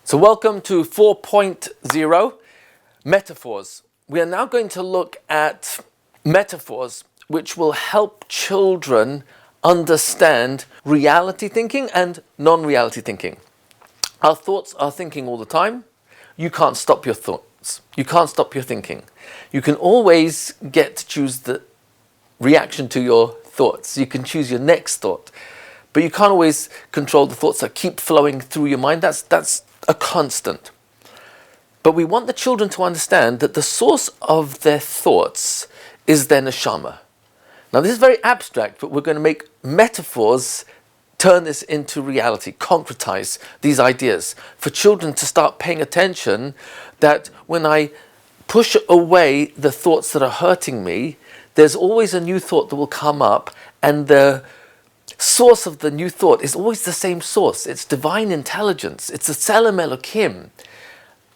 So welcome to 4.0 metaphors. We are now going to look at metaphors which will help children understand reality thinking and non-reality thinking. Our thoughts are thinking all the time. You can't stop your thoughts. You can't stop your thinking. You can always get to choose the reaction to your thoughts. You can choose your next thought. But you can't always control the thoughts that keep flowing through your mind. That's a constant. But we want the children to understand that the source of their thoughts is their neshama. Now this is very abstract, but we're going to make metaphors turn this into reality, concretize these ideas for children to start paying attention that when I push away the thoughts that are hurting me, there's always a new thought that will come up, and the source of the new thought is always the same source. It's divine intelligence. It's the Tselem Elokim.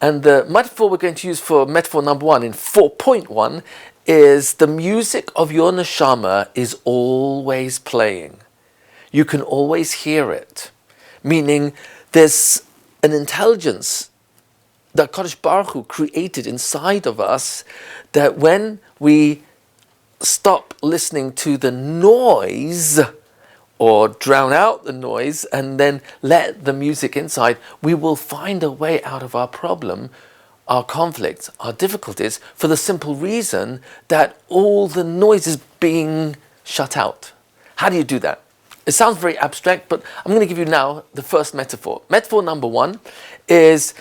And the metaphor we're going to use for metaphor number 1 in 4.1 is the music of your neshama is always playing. You can always hear it. Meaning there's an intelligence that Kadosh Baruch Hu created inside of us that when we stop listening to the noise or drown out the noise and then let the music inside, we will find a way out of our problem, our conflicts, our difficulties, for the simple reason that all the noise is being shut out. How do you do that? It sounds very abstract, but I'm going to give you now the first metaphor. Metaphor number 1 is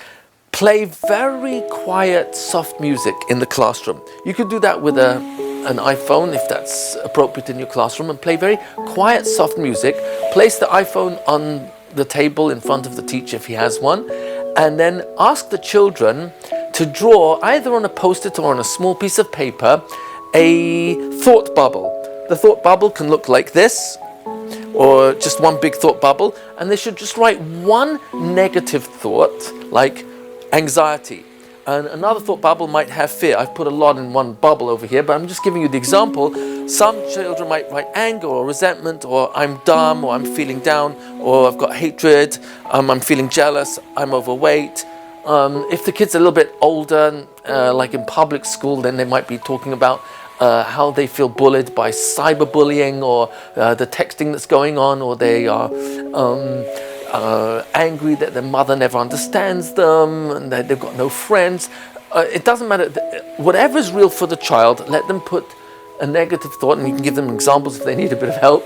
play very quiet, soft music in the classroom. You could do that with an iPhone if that's appropriate in your classroom, and play very quiet, soft music. Place the iPhone on the table in front of the teacher if he has one, and then ask the children to draw either on a post-it or on a small piece of paper a thought bubble. The thought bubble can look like this, or just one big thought bubble, and they should just write one negative thought like anxiety. And another thought bubble might have fear. I've put a lot in one bubble over here, but I'm just giving you the example. Some children might write anger or resentment, or I'm dumb, or I'm feeling down, or I've got hatred, I'm feeling jealous, I'm overweight. If the kid's a little bit older, like in public school, then they might be talking about how they feel bullied by cyberbullying, or the texting that's going on, or they are angry that their mother never understands them and that they've got no friends. It doesn't matter. Whatever is real for the child, let them put a negative thought, and you can give them examples if they need a bit of help.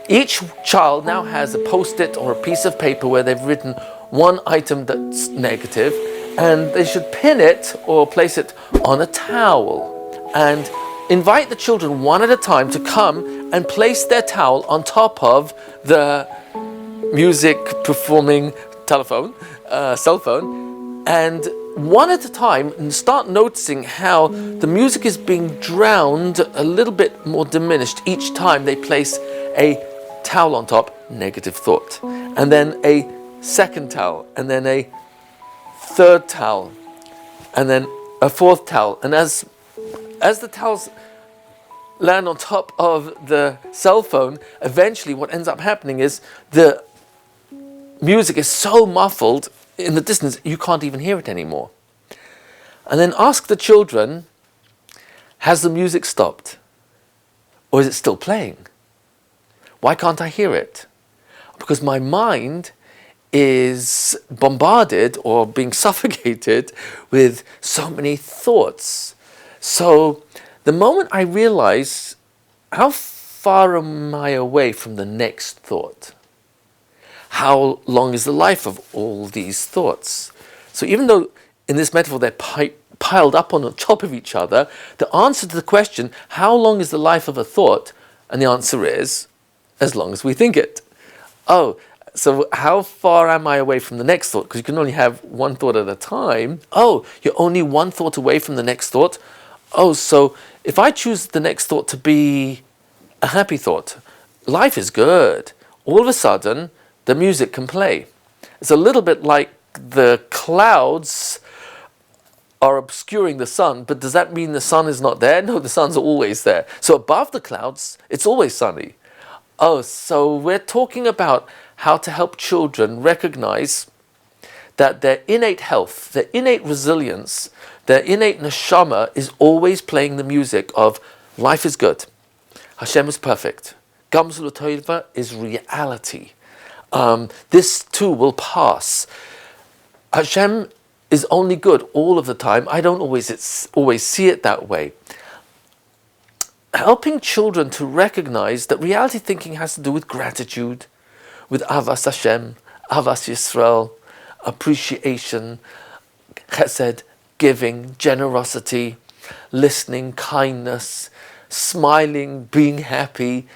Each child now has a post-it or a piece of paper where they've written one item that's negative, and they should pin it or place it on a towel and invite the children one at a time to come and place their towel on top of the music performing telephone, cell phone, and one at a time, and start noticing how the music is being drowned, a little bit more diminished each time they place a towel on top, negative thought, and then a second towel, and then a third towel, and then a fourth towel. And as the towels land on top of the cell phone, eventually what ends up happening is the music is so muffled in the distance you can't even hear it anymore. And then ask the children, has the music stopped? Or is it still playing? Why can't I hear it? Because my mind is bombarded or being suffocated with so many thoughts. So the moment I realize, how far am I away from the next thought? How long is the life of all these thoughts? So even though in this metaphor they're piled up on top of each other, the answer to the question, how long is the life of a thought? And the answer is, as long as we think it. Oh, so how far am I away from the next thought? Because you can only have one thought at a time. Oh, you're only one thought away from the next thought. Oh, so if I choose the next thought to be a happy thought, life is good. All of a sudden, the music can play. It's a little bit like the clouds are obscuring the sun, but does that mean the sun is not there? No, the sun's always there. So above the clouds, it's always sunny. Oh, so we're talking about how to help children recognize that their innate health, their innate resilience, their innate neshama is always playing the music of life is good, Hashem is perfect, Gamzul Toiva is reality. This too will pass. Hashem is only good all of the time. I don't always see it that way. Helping children to recognize that reality thinking has to do with gratitude, with Avas Hashem, Avas Yisrael, appreciation, chesed, giving, generosity, listening, kindness, smiling, being happy,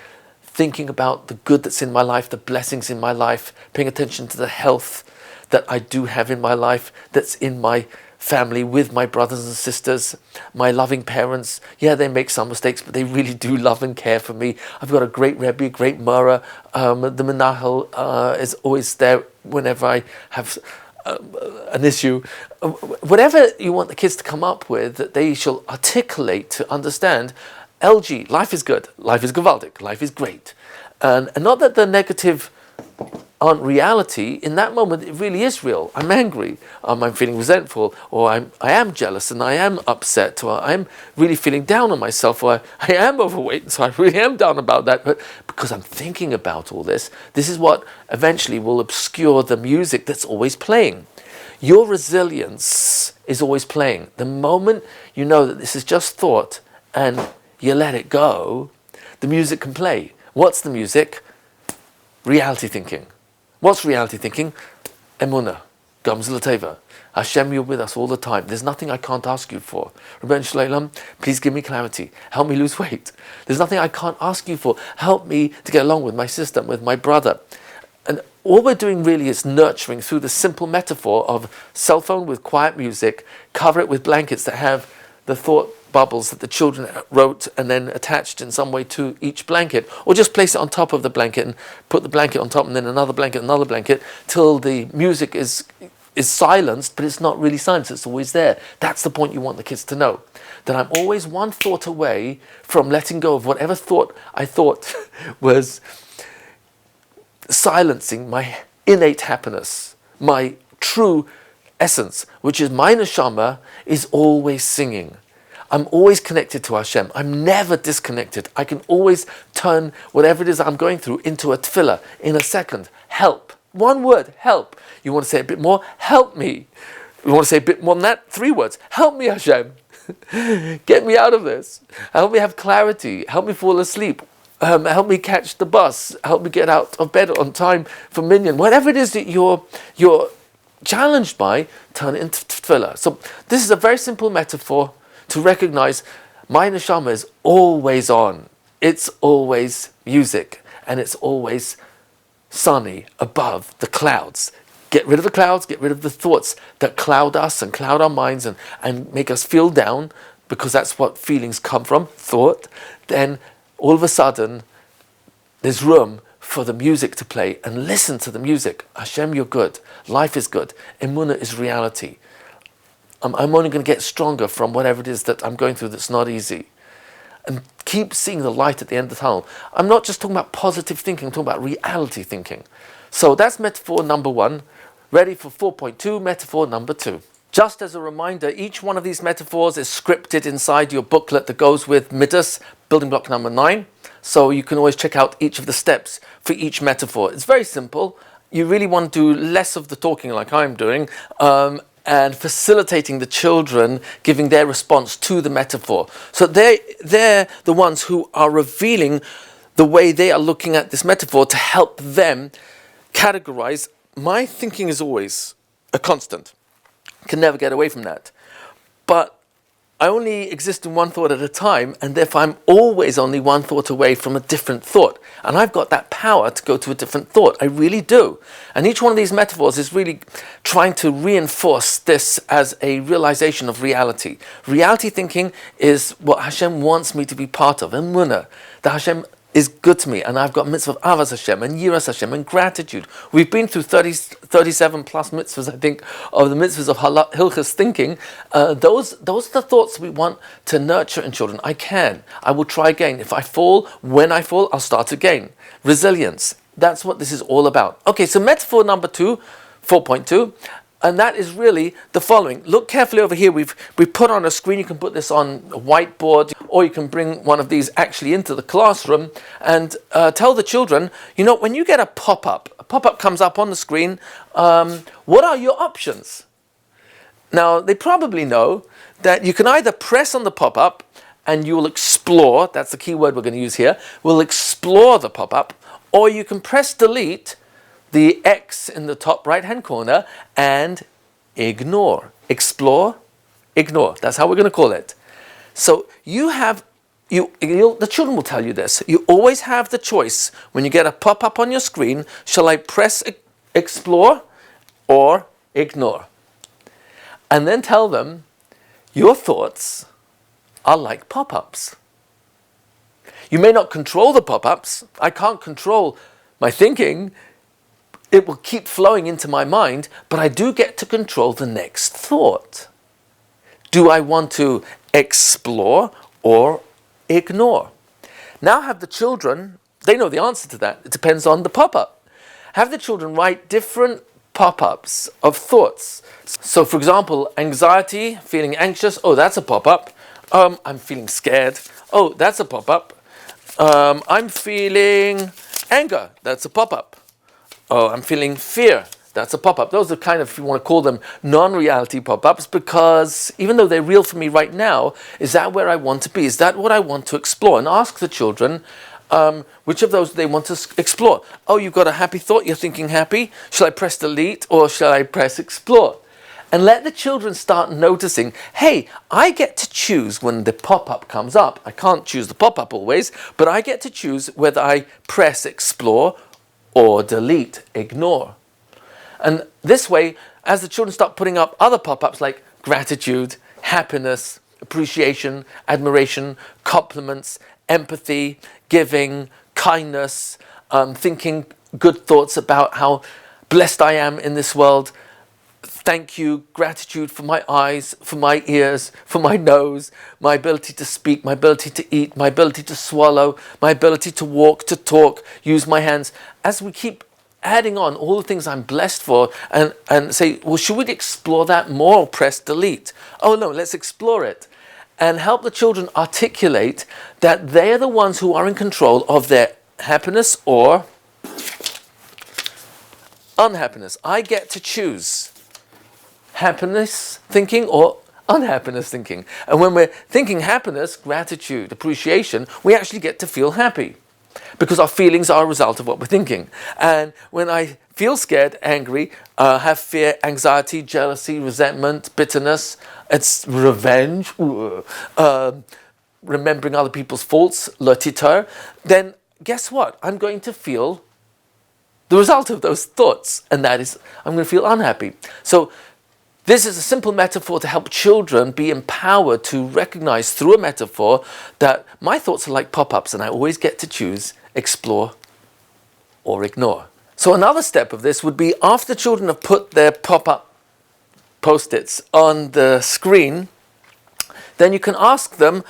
thinking about the good that's in my life, the blessings in my life, paying attention to the health that I do have in my life, that's in my family, with my brothers and sisters, my loving parents. Yeah, they make some mistakes, but they really do love and care for me. I've got a great Rebbe, a great Mora. The Menahel is always there whenever I have an issue. Whatever you want the kids to come up with, that they shall articulate to understand, LG, life is good, life is gewaldic, life is great. And not that the negative aren't reality. In that moment, it really is real. I'm angry, I'm feeling resentful, or I am jealous and I am upset, or I'm really feeling down on myself, or I am overweight, so I really am down about that. But because I'm thinking about all this, this is what eventually will obscure the music that's always playing. Your resilience is always playing. The moment you know that this is just thought and you let it go, the music can play. What's the music? Reality thinking. What's reality thinking? Emunah, Gamzul Teva. Hashem, you're with us all the time. There's nothing I can't ask you for. Rabbeinu Shalom, please give me clarity. Help me lose weight. There's nothing I can't ask you for. Help me to get along with my sister, with my brother. And all we're doing really is nurturing through the simple metaphor of cell phone with quiet music, cover it with blankets that have the thought bubbles that the children wrote and then attached in some way to each blanket, or just place it on top of the blanket and put the blanket on top and then another blanket till the music is silenced, but it's not really silenced, it's always there. That's the point you want the kids to know, that I'm always one thought away from letting go of whatever thought I thought was silencing my innate happiness, my true essence, which is my neshama is always singing. I'm always connected to Hashem. I'm never disconnected. I can always turn whatever it is I'm going through into a tefillah in a second. Help. One word, help. You want to say a bit more? Help me. You want to say a bit more than that? 3 words. Help me, Hashem. Get me out of this. Help me have clarity. Help me fall asleep. Help me catch the bus. Help me get out of bed on time for minyan. Whatever it is that you're challenged by, turn it into tefillah. So this is a very simple metaphor to recognize my neshama is always on. It's always music, and it's always sunny above the clouds. Get rid of the clouds, get rid of the thoughts that cloud us and cloud our minds and make us feel down, because that's what feelings come from, thought. Then all of a sudden, there's room for the music to play, and listen to the music. Hashem, you're good. Life is good. Emunah is reality. I'm only going to get stronger from whatever it is that I'm going through that's not easy. And keep seeing the light at the end of the tunnel. I'm not just talking about positive thinking, I'm talking about reality thinking. So that's metaphor number 1. Ready for 4.2, metaphor number 2. Just as a reminder, each one of these metaphors is scripted inside your booklet that goes with Middos, building block number 9. So you can always check out each of the steps for each metaphor. It's very simple. You really want to do less of the talking like I'm doing, and facilitating the children giving their response to the metaphor. So they're the ones who are revealing the way they are looking at this metaphor to help them categorize. My thinking is always a constant. Can never get away from that. But I only exist in one thought at a time, and therefore I'm always only one thought away from a different thought. And I've got that power to go to a different thought. I really do. And each one of these metaphors is really trying to reinforce this as a realization of reality. Reality thinking is what Hashem wants me to be part of. Emunah, that Hashem is good to me, and I've got mitzvah of Avas Hashem and Yiras Hashem and gratitude. We've been through 37 plus mitzvahs, I think, of the mitzvahs of Hilchas thinking. Those are the thoughts we want to nurture in children. I will try again. If I fall, when I fall, I'll start again. Resilience. That's what this is all about. Okay, so metaphor number 2, 4.2. And that is really the following. Look carefully over here. We've put on a screen. You can put this on a whiteboard, or you can bring one of these actually into the classroom and tell the children, you know, when you get a pop-up comes up on the screen, what are your options? Now, they probably know that you can either press on the pop-up and you will explore, that's the key word we're going to use here, we'll explore the pop-up, or you can press delete, the X in the top right-hand corner, and ignore. Explore, ignore. That's how we're going to call it. So the children will tell you this. You always have the choice when you get a pop-up on your screen, shall I press explore or ignore? And then tell them, your thoughts are like pop-ups. You may not control the pop-ups. I can't control my thinking. It will keep flowing into my mind, but I do get to control the next thought. Do I want to explore or ignore? Now have the children, they know the answer to that. It depends on the pop-up. Have the children write different pop-ups of thoughts. So for example, anxiety, feeling anxious. Oh, that's a pop-up. I'm feeling scared. Oh, that's a pop-up. I'm feeling anger. That's a pop-up. Oh, I'm feeling fear. That's a pop-up. Those are kind of, if you want to call them, non-reality pop-ups, because even though they're real for me right now, is that where I want to be? Is that what I want to explore? And ask the children, which of those they want to explore. Oh, you've got a happy thought. You're thinking happy. Shall I press delete or shall I press explore? And let the children start noticing, hey, I get to choose when the pop-up comes up. I can't choose the pop-up always, but I get to choose whether I press explore or delete, ignore. And this way, as the children start putting up other pop-ups like gratitude, happiness, appreciation, admiration, compliments, empathy, giving, kindness, thinking good thoughts about how blessed I am in this world, thank you, gratitude for my eyes, for my ears, for my nose, my ability to speak, my ability to eat, my ability to swallow, my ability to walk, to talk, use my hands. As we keep adding on all the things I'm blessed for and say, well, should we explore that more or press delete? Oh no, let's explore it. And help the children articulate that they're the ones who are in control of their happiness or unhappiness. I get to choose happiness thinking or unhappiness thinking. And when we're thinking happiness, gratitude, appreciation, we actually get to feel happy because our feelings are a result of what we're thinking. And when I feel scared, angry, have fear, anxiety, jealousy, resentment, bitterness, it's revenge, remembering other people's faults, le titeur, then guess what? I'm going to feel the result of those thoughts, and that is I'm going to feel unhappy. So this is a simple metaphor to help children be empowered to recognize through a metaphor that my thoughts are like pop-ups and I always get to choose, explore or ignore. So another step of this would be after children have put their pop-up post-its on the screen, then you can ask them,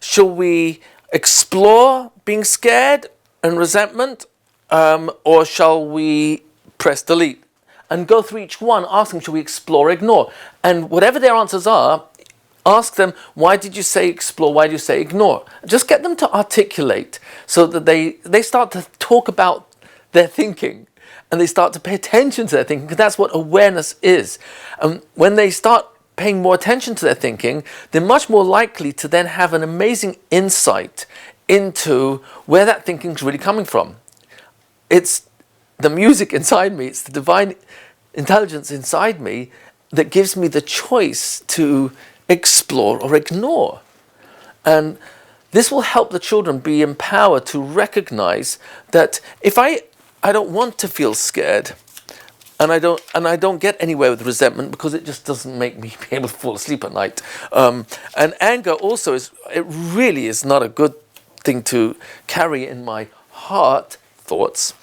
shall we explore being scared and resentment, or shall we press delete? And go through each one, ask them, shall we explore, ignore? And whatever their answers are, ask them, why did you say explore, why did you say ignore? Just get them to articulate so that they start to talk about their thinking and they start to pay attention to their thinking, because that's what awareness is. And when they start paying more attention to their thinking, they're much more likely to then have an amazing insight into where that thinking is really coming from. It's the music inside me, it's the divine intelligence inside me that gives me the choice to explore or ignore. And this will help the children be empowered to recognize that if I don't want to feel scared, and I don't get anywhere with resentment because it just doesn't make me be able to fall asleep at night. And anger also it really is not a good thing to carry in my heart thoughts.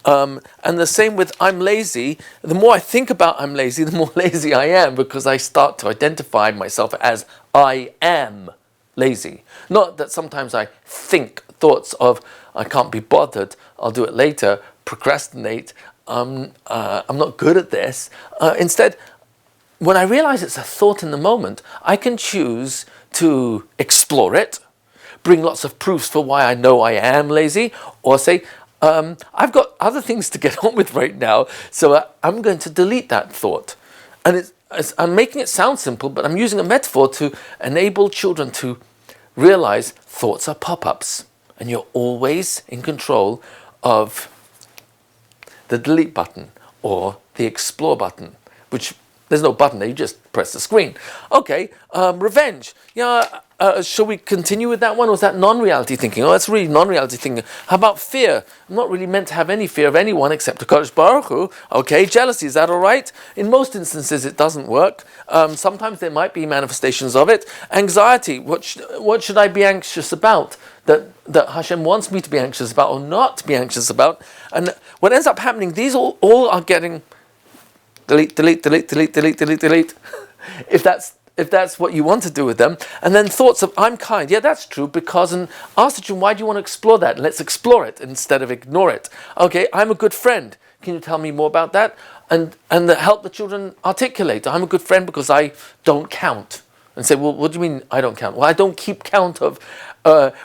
And the same with I'm lazy. The more I think about I'm lazy, the more lazy I am, because I start to identify myself as I am lazy. Not that sometimes I think thoughts of I can't be bothered, I'll do it later, procrastinate, I'm not good at this. Instead, when I realize it's a thought in the moment, I can choose to explore it, bring lots of proofs for why I know I am lazy, or say, I've got other things to get on with right now, so I'm going to delete that thought. And I'm making it sound simple, but I'm using a metaphor to enable children to realize thoughts are pop-ups, and you're always in control of the delete button or the explore button, which there's no button there, you just press the screen. Okay, revenge. Yeah, shall we continue with that one, or is that non-reality thinking? Oh, that's really non-reality thinking. How about fear? I'm not really meant to have any fear of anyone except HaKadosh Baruch Hu. Okay, jealousy, is that all right? In most instances, it doesn't work. Sometimes there might be manifestations of it. Anxiety, what should I be anxious about? That Hashem wants me to be anxious about or not to be anxious about. And what ends up happening, these all are getting delete, delete, delete, delete, delete, delete, delete. If that's what you want to do with them. And then thoughts of, I'm kind. Yeah, that's true, because, and ask the children, why do you want to explore that? Let's explore it instead of ignore it. Okay, I'm a good friend. Can you tell me more about that? And help the children articulate. I'm a good friend because I don't count. And say, well, what do you mean I don't count? Well, I don't keep count of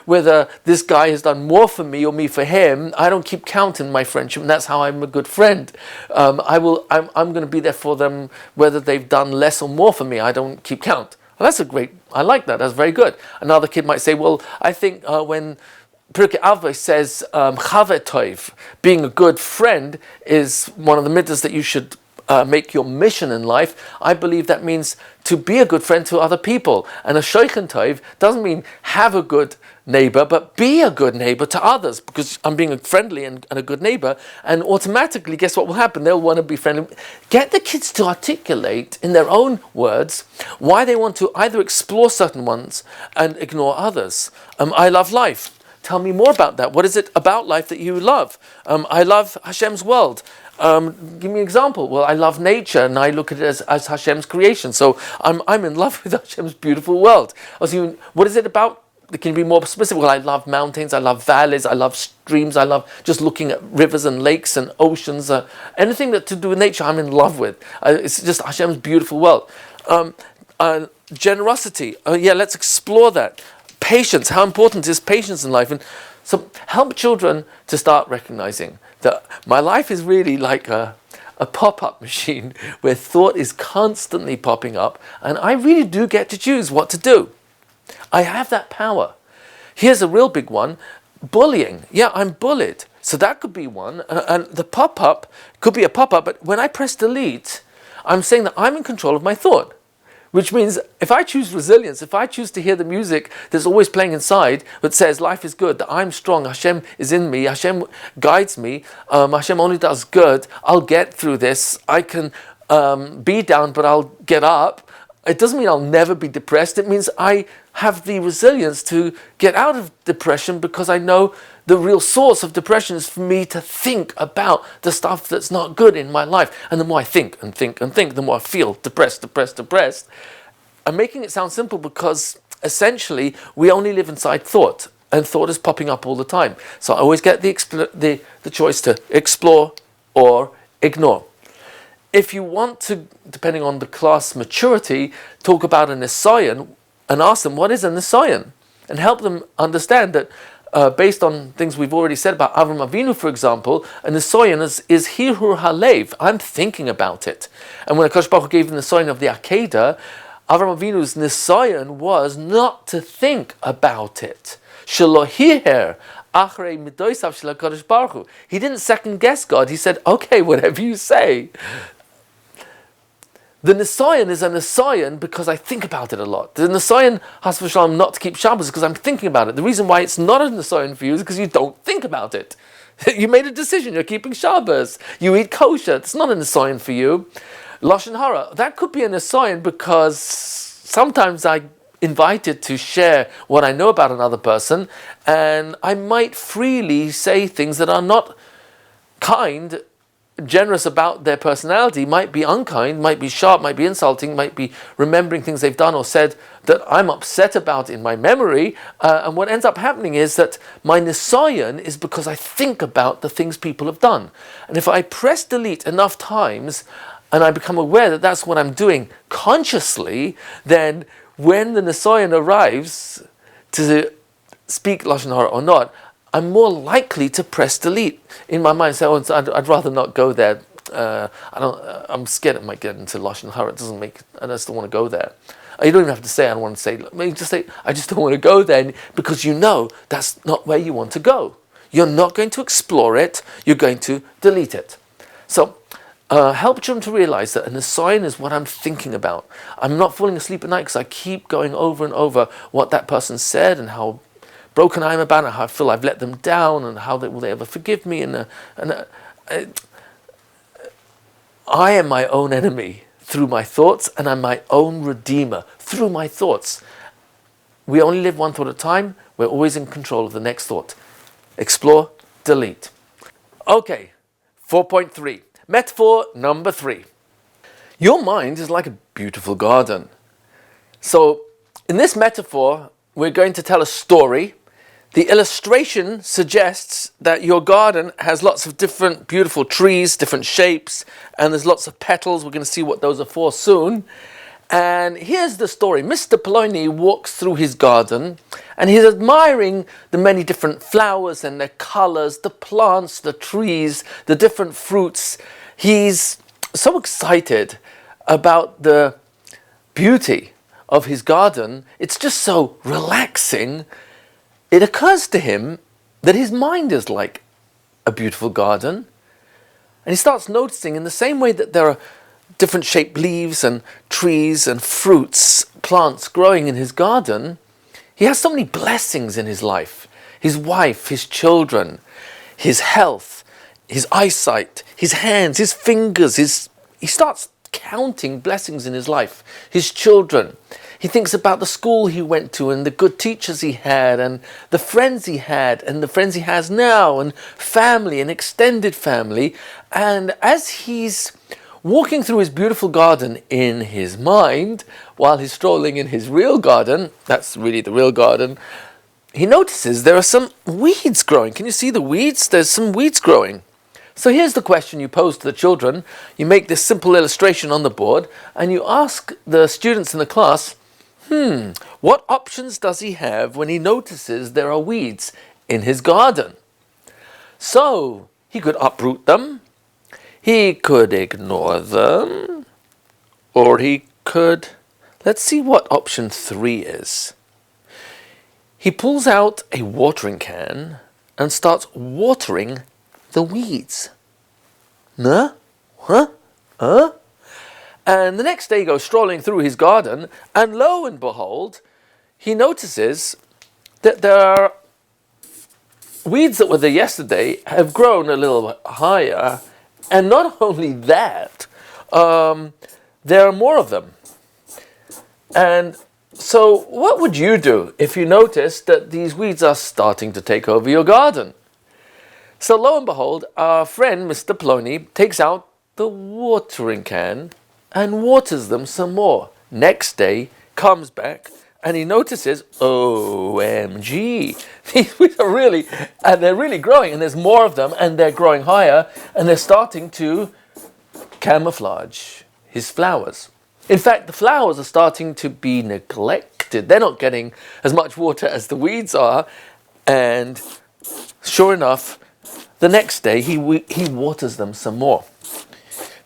whether this guy has done more for me or me for him. I don't keep count in my friendship, and that's how I'm a good friend. I'm going to be there for them whether they've done less or more for me. I don't keep count. Well, I like that. That's very good. Another kid might say, well, I think when Pirkei Avos says chaver tov, being a good friend, is one of the middos that you should make your mission in life. I believe that means to be a good friend to other people. And a shoichen tov doesn't mean have a good neighbor, but be a good neighbor to others, because I'm being friendly and a good neighbor, and automatically, guess what will happen? They'll want to be friendly. Get the kids to articulate in their own words why they want to either explore certain ones and ignore others. I love life. Tell me more about that. What is it about life that you love? I love Hashem's world. Give me an example. Well, I love nature, and I look at it as Hashem's creation. So I'm in love with Hashem's beautiful world. What is it about? Can you be more specific? Well, I love mountains, I love valleys, I love streams, I love just looking at rivers and lakes and oceans. Anything that to do with nature, I'm in love with. It's just Hashem's beautiful world. Generosity. Yeah, let's explore that. Patience. How important is patience in life? And so help children to start recognizing that my life is really like a pop-up machine where thought is constantly popping up, and I really do get to choose what to do. I have that power. Here's a real big one. Bullying. Yeah, I'm bullied. So that could be one. And the pop-up could be a pop-up, but when I press delete, I'm saying that I'm in control of my thought. Which means if I choose resilience, if I choose to hear the music that's always playing inside that says life is good, that I'm strong, Hashem is in me, Hashem guides me, Hashem only does good, I'll get through this, I can be down but I'll get up. It doesn't mean I'll never be depressed. It means I have the resilience to get out of depression, because I know the real source of depression is for me to think about the stuff that's not good in my life. And the more I think and think and think, the more I feel depressed. I'm making it sound simple because essentially we only live inside thought, and thought is popping up all the time. So I always get the choice to explore or ignore. If you want to, depending on the class maturity, talk about a nisayon and ask them, what is a nisayon? And help them understand that based on things we've already said about Avram Avinu, for example, a nisayon is hirur halev. I'm thinking about it. And when HaKadosh Baruch Hu gave the nisayon of the Akedah, Avram Avinu's nisayon was not to think about it. Shelo hiher. He didn't second guess God. He said, okay, whatever you say. The nisayon is a nisayon because I think about it a lot. The nisayon, has v'shalom, not to keep Shabbos because I'm thinking about it. The reason why it's not a nisayon for you is because you don't think about it. You made a decision, you're keeping Shabbos. You eat kosher, it's not a nisayon for you. Lashon hara, that could be a nisayon because sometimes I'm invited to share what I know about another person, and I might freely say things that are not kind generous about their personality might be unkind, might be sharp, might be insulting, might be remembering things they've done or said that I'm upset about in my memory. And what ends up happening is that my nisayon is because I think about the things people have done. And if I press delete enough times and I become aware that that's what I'm doing consciously, then when the nisayon arrives to speak Lashon Hara or not, I'm more likely to press delete in my mind. So I'd rather not go there. I'm scared it might get into Lashon Hara. It doesn't make. I just don't want to go there. You don't even have to say I don't want to say. Maybe just say I just don't want to go there, because you know that's not where you want to go. You're not going to explore it. You're going to delete it. So help children to realize that an nisayon is what I'm thinking about. I'm not falling asleep at night because I keep going over and over what that person said and how broken I am about it, how I feel I've let them down, and how will they ever forgive me. I am my own enemy through my thoughts, and I'm my own redeemer through my thoughts. We only live one thought at a time. We're always in control of the next thought. Explore, delete. Okay, 4.3. Metaphor number 3. Your mind is like a beautiful garden. So in this metaphor, we're going to tell a story. The illustration suggests that your garden has lots of different beautiful trees, different shapes, and there's lots of petals. We're going to see what those are for soon. And here's the story. Mr. Poloni walks through his garden and he's admiring the many different flowers and their colors, the plants, the trees, the different fruits. He's so excited about the beauty of his garden. It's just so relaxing. It occurs to him that his mind is like a beautiful garden. And he starts noticing, in the same way that there are different shaped leaves and trees and fruits, plants growing in his garden, he has so many blessings in his life. His wife, his children, his health, his eyesight, his hands, his fingers. He starts counting blessings in his life. His children. He thinks about the school he went to and the good teachers he had and the friends he had and the friends he has now and family and extended family. And as he's walking through his beautiful garden in his mind, while he's strolling in his real garden, that's really the real garden, he notices there are some weeds growing. Can you see the weeds? There's some weeds growing. So here's the question you pose to the children. You make this simple illustration on the board and you ask the students in the class, what options does he have when he notices there are weeds in his garden? So he could uproot them, he could ignore them, or he could, let's see what option 3 is. He pulls out a watering can and starts watering the weeds. Huh? And the next day he goes strolling through his garden, and lo and behold, he notices that there are weeds that were there yesterday have grown a little higher, and not only that, there are more of them. And so what would you do if you noticed that these weeds are starting to take over your garden? So lo and behold, our friend Mr. Poloni takes out the watering can and waters them some more. Next day, comes back and he notices, OMG, these weeds are really, and they're really growing, and there's more of them, and they're growing higher, and they're starting to camouflage his flowers. In fact, the flowers are starting to be neglected. They're not getting as much water as the weeds are, and sure enough, the next day he waters them some more.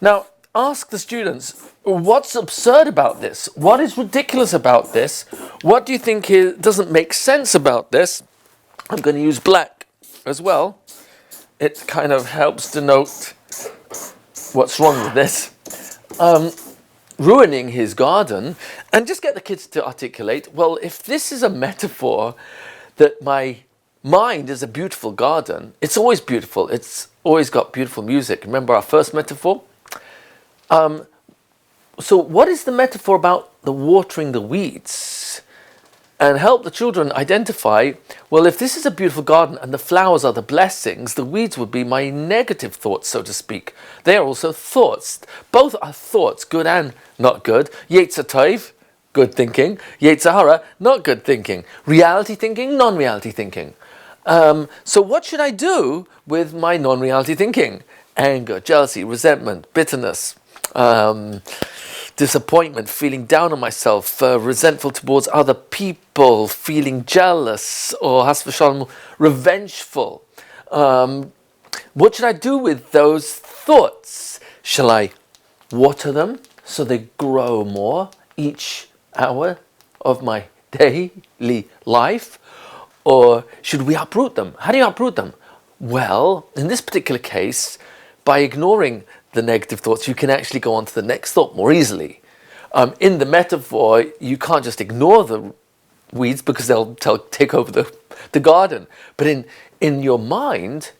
Now, ask the students, what's absurd about this? What is ridiculous about this? What do you think doesn't make sense about this? I'm going to use black as well. It kind of helps denote what's wrong with this. Ruining his garden, and just get the kids to articulate, well, if this is a metaphor that my mind is a beautiful garden, it's always beautiful. It's always got beautiful music. Remember our first metaphor? So what is the metaphor about the watering the weeds? and help the children identify, well, if this is a beautiful garden and the flowers are the blessings, the weeds would be my negative thoughts, so to speak. They are also thoughts. Both are thoughts, good and not good. Yetzer tov, good thinking. Yetzer hara, not good thinking. Reality thinking, non-reality thinking. So what should I do with my non-reality thinking? Anger, jealousy, resentment, bitterness, disappointment, feeling down on myself, resentful towards other people, feeling jealous, or has v'shalom, revengeful. What should I do with those thoughts? Shall I water them so they grow more each hour of my daily life? Or should we uproot them? How do you uproot them? Well, in this particular case, by ignoring the negative thoughts, you can actually go on to the next thought more easily. In the metaphor, you can't just ignore the weeds because they'll take over the garden. But in your mind,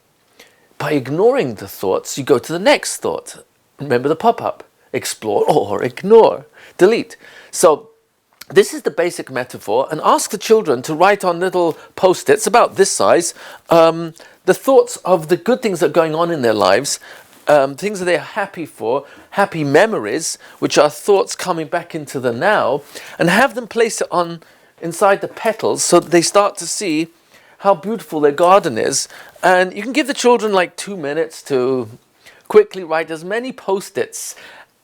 by ignoring the thoughts, you go to the next thought. Remember the pop-up. Explore or ignore. Delete. So this is the basic metaphor, and ask the children to write on little post-its about this size the thoughts of the good things that are going on in their lives, things that they're happy for, happy memories, which are thoughts coming back into the now, and have them place it on inside the petals so that they start to see how beautiful their garden is. And you can give the children like 2 minutes to quickly write as many post-its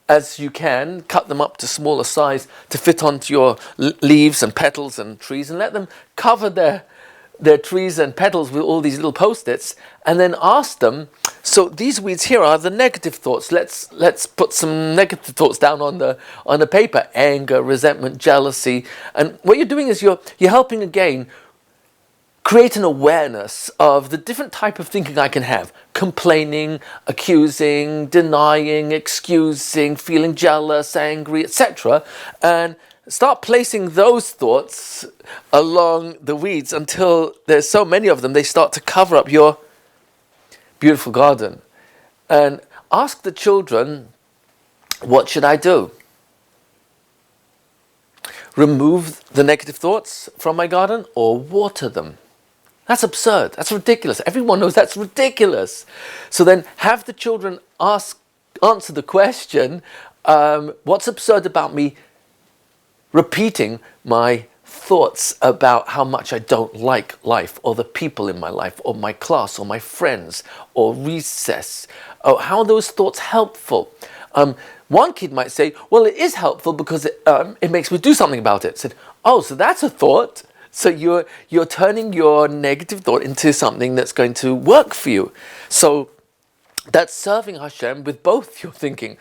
as you can, cut them up to smaller size to fit onto your leaves and petals and trees, and let them cover their trees and petals with all these little post-its, and then ask them, so these weeds here are the negative thoughts. Let's put some negative thoughts down on the paper. Anger, resentment, jealousy. And what you're doing is you're helping again create an awareness of the different type of thinking I can have. Complaining, accusing, denying, excusing, feeling jealous, angry, etc. And start placing those thoughts along the weeds until there's so many of them they start to cover up your beautiful garden. And ask the children, what should I do? Remove the negative thoughts from my garden or water them? That's absurd. That's ridiculous. Everyone knows that's ridiculous. So then have the children answer the question, what's absurd about me repeating my thoughts about how much I don't like life, or the people in my life, or my class, or my friends, or recess? Oh, how are those thoughts helpful? One kid might say, well, it is helpful because it makes me do something about it. Said, oh, so that's a thought. So you're turning your negative thought into something that's going to work for you. So that's serving Hashem with both your thinking.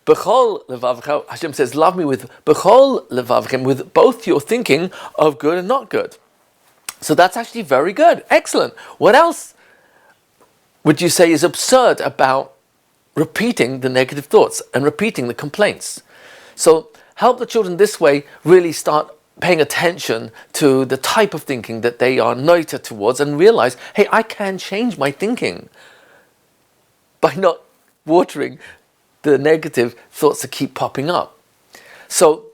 B'chol levavchem, Hashem says, love me with b'chol levavchem, with both your thinking of good and not good. So that's actually very good. Excellent. What else would you say is absurd about repeating the negative thoughts and repeating the complaints? So help the children this way really start paying attention to the type of thinking that they are noita towards, and realize, hey, I can change my thinking by not watering the negative thoughts that keep popping up. So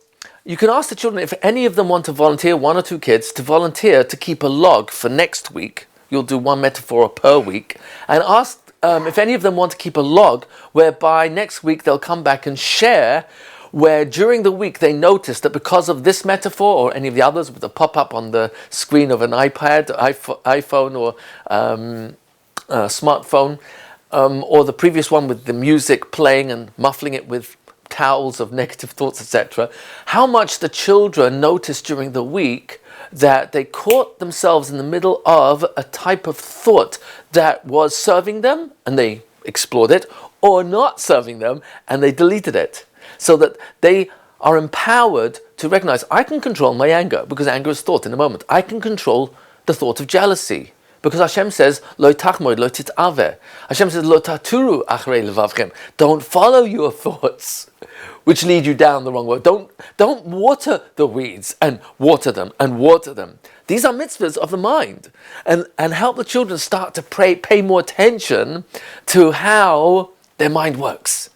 you can ask the children if any of them want to volunteer, 1 or 2 kids, to volunteer to keep a log for next week. You'll do 1 metaphor per week, and ask if any of them want to keep a log whereby next week they'll come back and share where during the week they noticed that because of this metaphor or any of the others with the pop-up on the screen of an iPad, iPhone or smartphone, or the previous one with the music playing and muffling it with towels of negative thoughts, etc., how much the children noticed during the week that they caught themselves in the middle of a type of thought that was serving them and they explored it, or not serving them and they deleted it. So that they are empowered to recognize, I can control my anger, because anger is thought in a moment. I can control the thought of jealousy, because Hashem says, Lo tachmod, lo tit'aveh. Hashem says, Lo taturu achrei levavchem. Don't follow your thoughts, which lead you down the wrong road. Don't water the weeds and water them and water them. These are mitzvahs of the mind. And help the children start to pay more attention to how their mind works.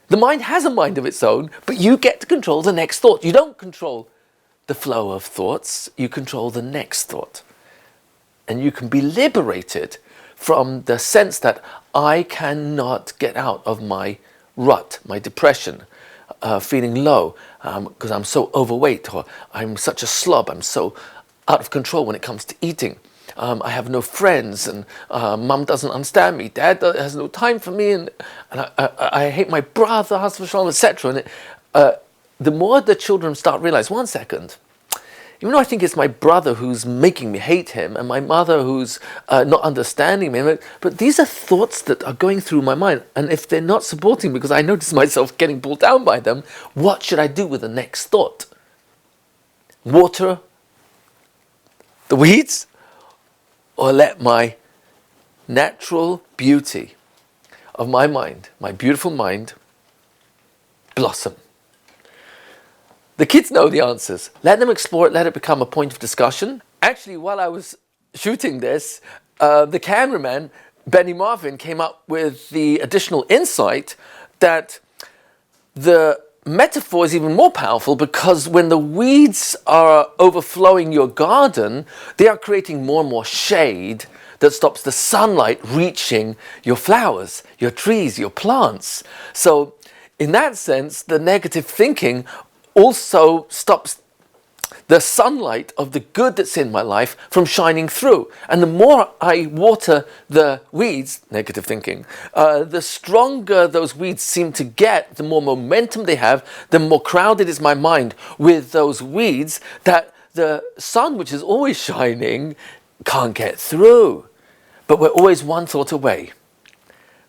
The mind has a mind of its own, but you get to control the next thought. You don't control the flow of thoughts, you control the next thought. And you can be liberated from the sense that I cannot get out of my rut, my depression, feeling low because I'm so overweight, or I'm such a slob, I'm so out of control when it comes to eating. I have no friends, and mum doesn't understand me, dad has no time for me, and I hate my brother, husband, etc. And the more the children start realize, 1 second, even though I think it's my brother who's making me hate him, and my mother who's not understanding me, but these are thoughts that are going through my mind. And if they're not supporting me, because I notice myself getting pulled down by them, what should I do with the next thought? Water the weeds, or let my natural beauty of my mind, my beautiful mind, blossom? The kids know the answers. Let them explore it, let it become a point of discussion. Actually, while I was shooting this, the cameraman, Benny Marvin, came up with the additional insight that the metaphor is even more powerful, because when the weeds are overflowing your garden, they are creating more and more shade that stops the sunlight reaching your flowers, your trees, your plants. So in that sense, the negative thinking also stops the sunlight of the good that's in my life from shining through. And the more I water the weeds, negative thinking, the stronger those weeds seem to get, the more momentum they have, the more crowded is my mind with those weeds, that the sun, which is always shining, can't get through. But we're always one thought away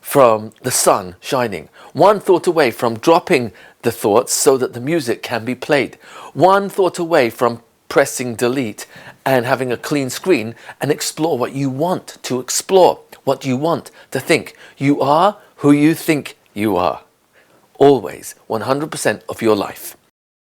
from the sun shining, one thought away from dropping the thoughts so that the music can be played, one thought away from pressing delete and having a clean screen and explore what you want to explore, what you want to think. You are who you think you are, always, 100% of your life.